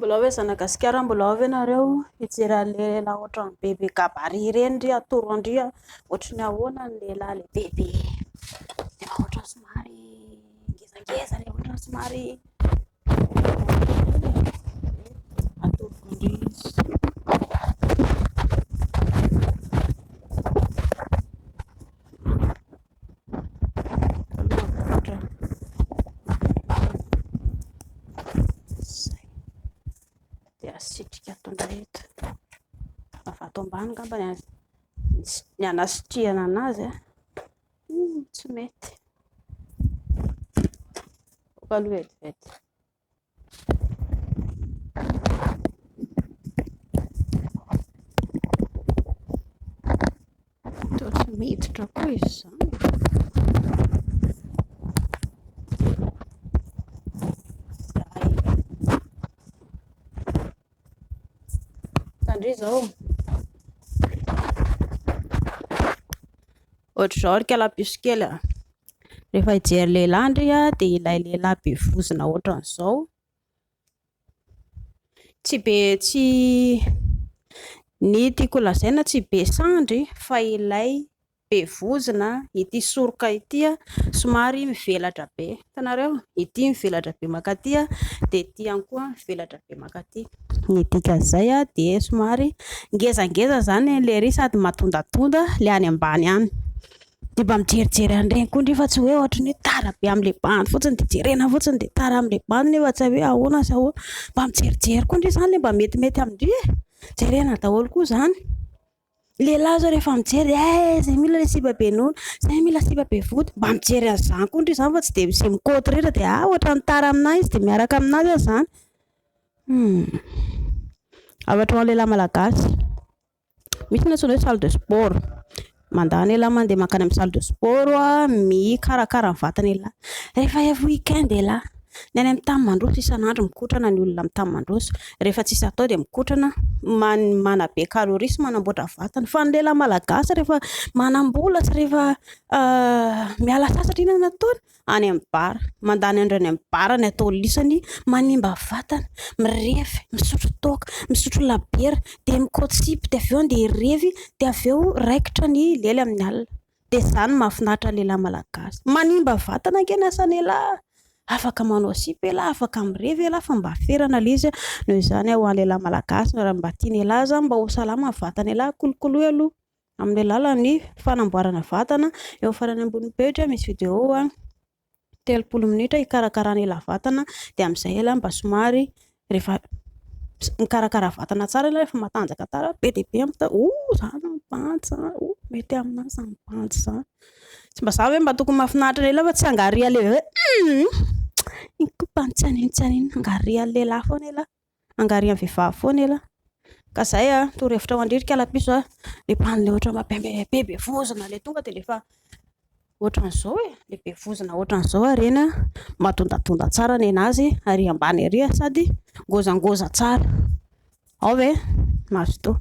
Mbola hoe Zanagasikara mbola avy ianareo hijery lehilahy ohatran'ny bebe gabarit ireny ry atoro andry ohatran'ny ahoana ny lehilahy le bebe dia ohatran'ny somary ngezangeza le ohatran'ny somary atoro andry dia asitrika tondraeta avato ambany ngamba ny anasitrihana anazy tsy mety aloha vetivety toa tsy miditra koa izy zany tandry zao ohatr'izao ry kalapiso kely rehefa hijery lehilahy ndry dia ilay lehilahy be vozona ohatran'izao tsy ny tiako lazaina tsy be sandry fa ilay be vozona ity soroka ity somary mivelatra be hitanareo ity mivelatra be makaty dia ity ihany koa mivelatra be makaty ny dikan'izay dia somary ngezangeza zany ilay ry sady matondatonda ilay any ambany any dia mba mijerijery an'ireny koa ndry fa tsy hoe ohatra ny hoe tara be amin'ilay bany fotsiny dia jerena fotsiny dia tara amin'ilay bany nefa tsy hoe ahoana sy ahoana mba mijerijery koa ndry zany mba metimety amindry jerena daholo koa zany lehilahy zao rehefa mijery zay mila ilay siba be nono zay mila siba be vody mba mijery an'izany koa ndry zany fa tsy dia misy mikotirira dia ohatra ny tara aminahy izy dia miaraka aminazy zany avatra ho lehilahy malagasy misy ny antsoina hoe salle de sport mandany lehilahy mandeha makany amin'ny salle de sport mikarakara ny vatany lehilahy rehefa avy weekend lehilahy ny any amin'ny tany mandroso isan'andro mikotrana ny olona amin'ny tany mandroso rehefa tsisy atao dia mikotrana manabe calorie sy manamboatra vatana fa ny lehilahy malagasy rehefa manambola sy rehefa miala sasatra inona nataony any amin'ny bara mandany andro any amin'ny bara ny atao lisany manimba vatana mirefy misotro toaka misotro labiera dia mikoatsipy dia avy eo dia irevy dia avy eo raikitra ny lely amin'ny alina dia izany mahafinaritra lehilahy malagasy manimba vatana ange ny asany lehilahy afaka manao sipy lehilahy afaka mirevy lehilahy fa mba ferana ilay izy noho izany ho an'ny lehilahy malagasy raha mba tiany lehilahy zany mba ho salama ny vatana lehilahy kolokoloy aloha amin'ny alalan'ny fanamboarana vatana eo farany ambony pejy misy vidéo 30 minitra hikarakarana lehilahy vatana dia amin'izay lehilahy mba somary rehefa mikarakara vatana tsara lehilahy rehefa matanjaka tsara be dia be zany mibantsy zany mety aminazy zany mibantsy zany tsy mba zany hoe mba tokony mahafinaritra lehilahy fa tsy hangaria le hoe iny tsy anino hangaria lehilahy foana lehilahy hangaria vehivavy foana lehilahy ka izay toro-hevitra ho andry kalapiso rehefa an'ilay ohatra bebe vozona ilay tonga dia rehefa ohatran'izao le be vozona ohatran'izao reny mahatondatonda tsara ny anazy ary ambany ery sady ngozangoza tsara ao ve mazotoa